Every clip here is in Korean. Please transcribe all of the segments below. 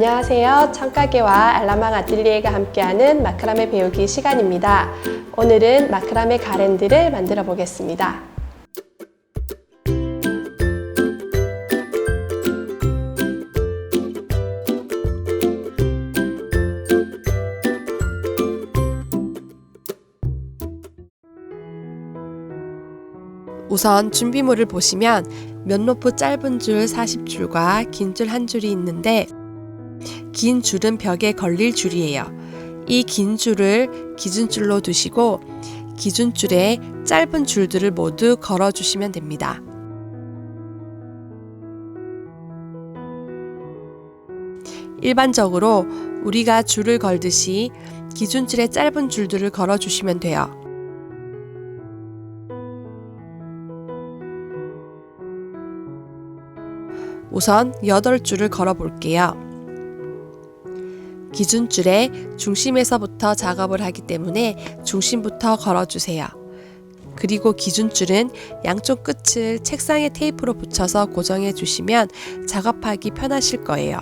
안녕하세요. 청가게와 알라망 아틀리에가 함께하는 마크라메 배우기 시간입니다. 오늘은 마크라메 가랜드를 만들어 보겠습니다. 우선 준비물을 보시면 면로프 짧은 줄 40줄과 긴 줄 한 줄이 있는데 긴 줄은 벽에 걸릴 줄이에요. 이 긴 줄을 기준줄로 두시고 기준줄에 짧은 줄들을 모두 걸어주시면 됩니다. 일반적으로 우리가 줄을 걸듯이 기준줄에 짧은 줄들을 걸어주시면 돼요. 우선 8줄을 걸어 볼게요. 기준줄의 중심에서부터 작업을 하기 때문에 중심부터 걸어주세요. 그리고 기준줄은 양쪽 끝을 책상에 테이프로 붙여서 고정해 주시면 작업하기 편하실 거예요.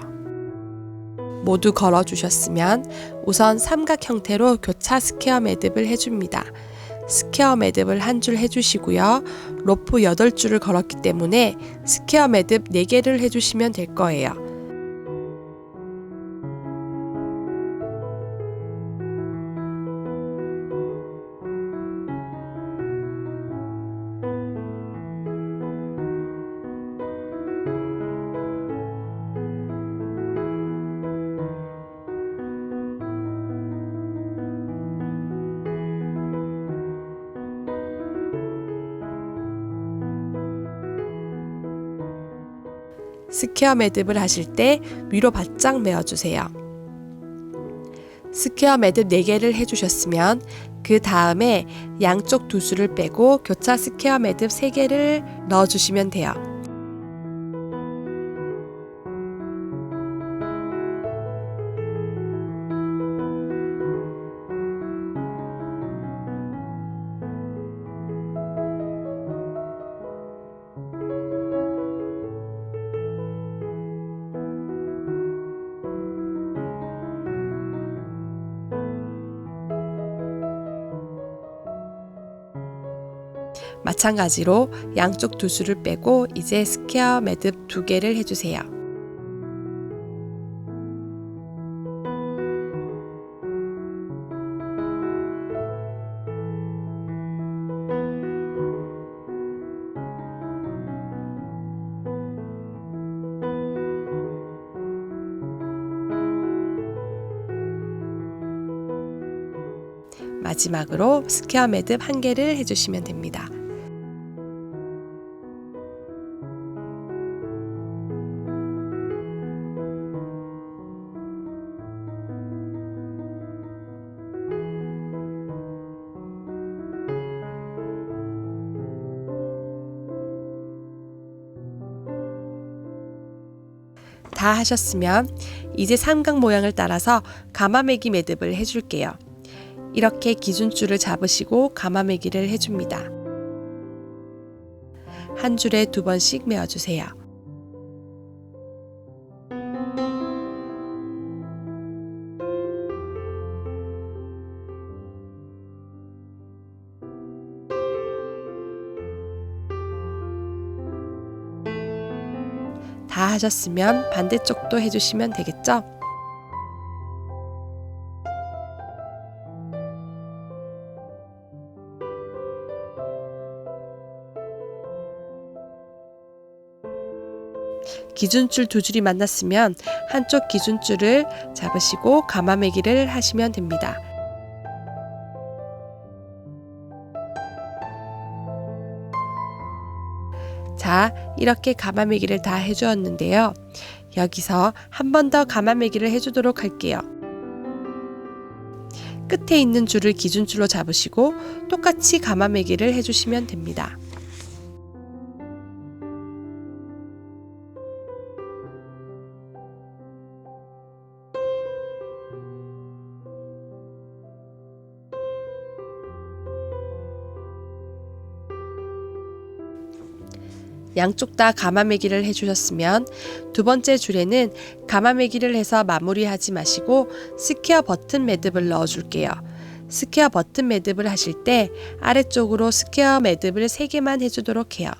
모두 걸어주셨으면 우선 삼각 형태로 교차 스퀘어 매듭을 해줍니다. 스퀘어 매듭을 한 줄 해주시고요. 로프 8줄을 걸었기 때문에 스퀘어 매듭 4개를 해주시면 될 거예요. 스퀘어 매듭을 하실 때 위로 바짝 메어주세요. 스퀘어 매듭 4개를 해주셨으면 그 다음에 양쪽 두수를 빼고 교차 스퀘어 매듭 3개를 넣어주시면 돼요. 마찬가지로 양쪽 두수를 빼고 이제 스퀘어 매듭 2개를 해주세요. 마지막으로 스퀘어 매듭 1개를 해주시면 됩니다. 다 하셨으면 이제 삼각 모양을 따라서 가마매기 매듭을 해줄게요. 이렇게 기준줄을 잡으시고 가마매기를 해줍니다. 한 줄에 2번씩 메어주세요. 다 하셨으면 반대쪽도 해주시면 되겠죠? 기준줄 2줄이 만났으면 한쪽 기준줄을 잡으시고 가마매기를 하시면 됩니다. 자, 이렇게 가마매기를 다 해주었는데요. 여기서 한 번 더 가마매기를 해주도록 할게요. 끝에 있는 줄을 기준줄로 잡으시고 똑같이 가마매기를 해주시면 됩니다. 양쪽 다 가마매기를 해주셨으면 두 번째 줄에는 가마매기를 해서 마무리하지 마시고 스퀘어 버튼 매듭을 넣어줄게요. 스퀘어 버튼 매듭을 하실 때 아래쪽으로 스퀘어 매듭을 3개만 해주도록 해요.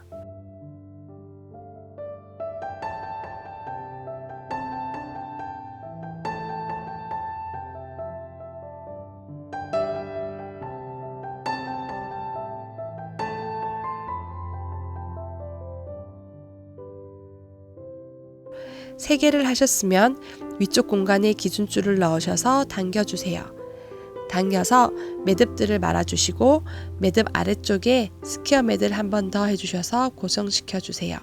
세 개를 하셨으면 위쪽 공간에 기준줄을 넣으셔서 당겨주세요. 당겨서 매듭들을 말아주시고 매듭 아래쪽에 스퀘어 매듭을 한 번 더 해주셔서 고정시켜 주세요.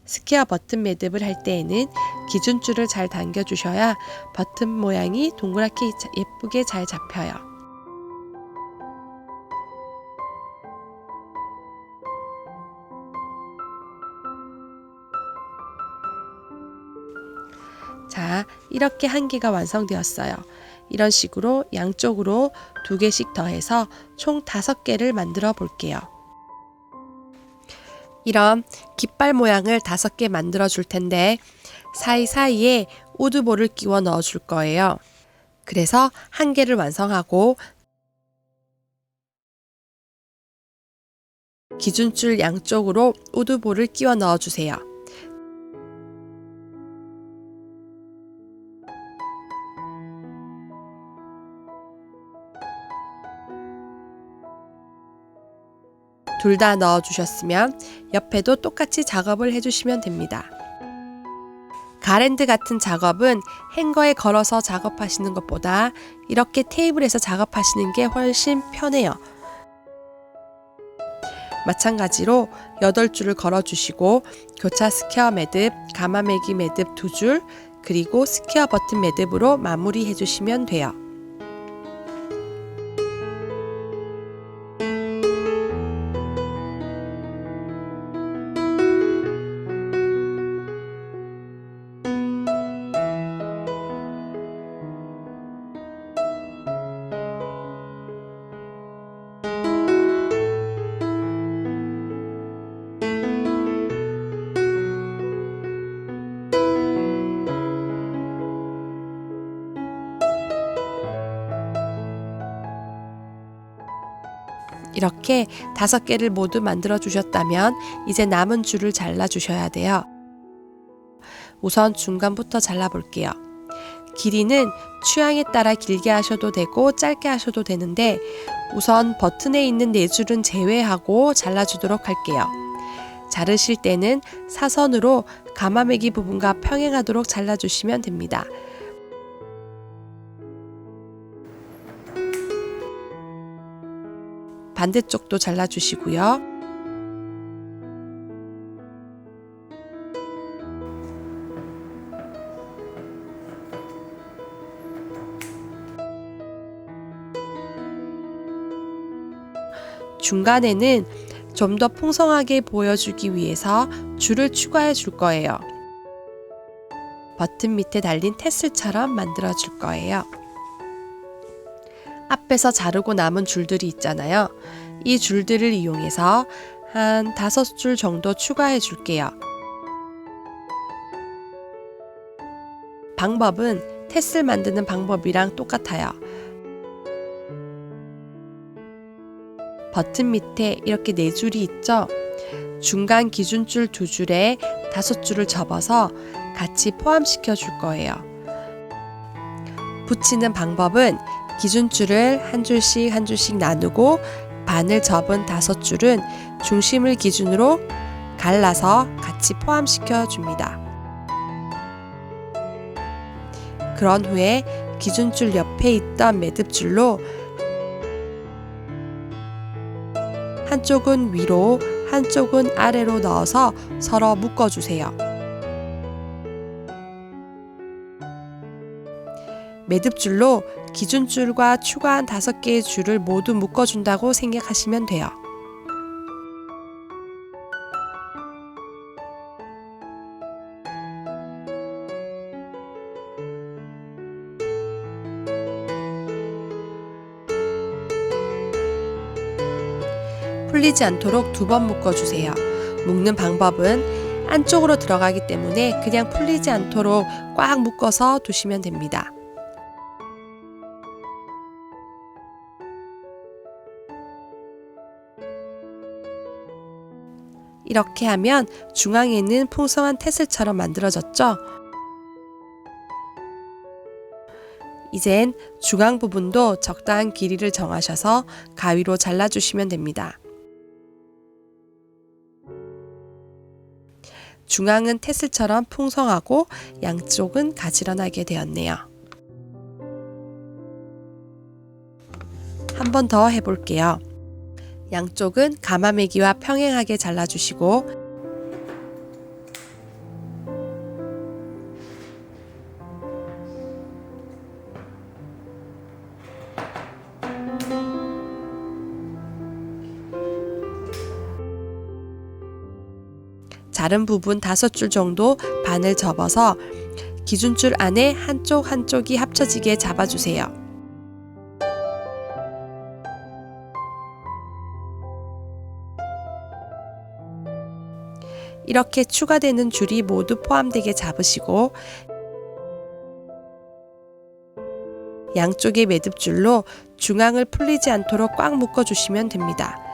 스퀘어 버튼 매듭을 할 때에는 기준줄을 잘 당겨주셔야 버튼 모양이 동그랗게 예쁘게 잘 잡혀요. 자, 이렇게 한 개가 완성되었어요. 이런 식으로 양쪽으로 2개씩 더해서 총 5개를 만들어 볼게요. 이런 깃발 모양을 5개 만들어 줄 텐데 사이사이에 우드볼을 끼워 넣어 줄 거예요. 그래서 한 개를 완성하고 기준줄 양쪽으로 우드볼을 끼워 넣어 주세요. 둘 다 넣어 주셨으면 옆에도 똑같이 작업을 해주시면 됩니다. 가랜드 같은 작업은 행거에 걸어서 작업하시는 것보다 이렇게 테이블에서 작업하시는 게 훨씬 편해요. 마찬가지로 8줄을 걸어 주시고 교차 스퀘어 매듭, 가마매기 매듭 2줄, 그리고 스퀘어 버튼 매듭으로 마무리해 주시면 돼요. 이렇게 5개를 모두 만들어 주셨다면 이제 남은 줄을 잘라 주셔야 돼요. 우선 중간부터 잘라 볼게요. 길이는 취향에 따라 길게 하셔도 되고 짧게 하셔도 되는데 우선 버튼에 있는 4줄은 제외하고 잘라주도록 할게요. 자르실 때는 사선으로 가마매기 부분과 평행하도록 잘라주시면 됩니다. 반대쪽도 잘라주시고요. 중간에는 좀 더 풍성하게 보여주기 위해서 줄을 추가해 줄 거예요. 버튼 밑에 달린 테슬처럼 만들어 줄 거예요. 앞에서 자르고 남은 줄들이 있잖아요. 이 줄들을 이용해서 한 5줄 정도 추가해 줄게요. 방법은 테슬 만드는 방법이랑 똑같아요. 버튼 밑에 이렇게 4줄이 있죠? 중간 기준줄 2줄에 5줄을 접어서 같이 포함시켜 줄 거예요. 붙이는 방법은 기준줄을 한 줄씩 나누고 반을 접은 5줄은 중심을 기준으로 갈라서 같이 포함시켜 줍니다. 그런 후에 기준줄 옆에 있던 매듭줄로 한쪽은 위로, 한쪽은 아래로 넣어서 서로 묶어주세요. 매듭줄로 기준줄과 추가한 5개의 줄을 모두 묶어준다고 생각하시면 돼요. 풀리지 않도록 2번 묶어주세요. 묶는 방법은 안쪽으로 들어가기 때문에 그냥 풀리지 않도록 꽉 묶어서 두시면 됩니다. 이렇게 하면 중앙에는 풍성한 태슬처럼 만들어졌죠? 이젠 중앙 부분도 적당한 길이를 정하셔서 가위로 잘라주시면 됩니다. 중앙은 태슬처럼 풍성하고 양쪽은 가지런하게 되었네요. 한 번 더 해볼게요. 양쪽은 가마매기와 평행하게 잘라주시고 자른 부분 5줄 정도 반을 접어서 기준줄 안에 한쪽이 합쳐지게 잡아주세요. 이렇게 추가되는 줄이 모두 포함되게 잡으시고 양쪽의 매듭줄로 중앙을 풀리지 않도록 꽉 묶어주시면 됩니다.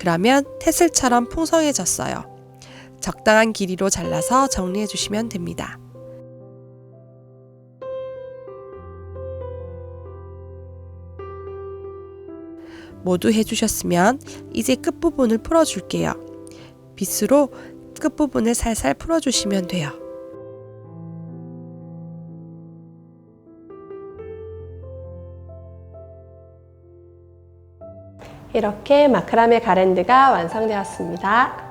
그러면 태슬처럼 풍성해졌어요. 적당한 길이로 잘라서 정리해 주시면 됩니다. 모두 해주셨으면 이제 끝부분을 풀어줄게요. 빗으로 끝부분을 살살 풀어주시면 돼요. 이렇게 마크라메 가랜드가 완성되었습니다.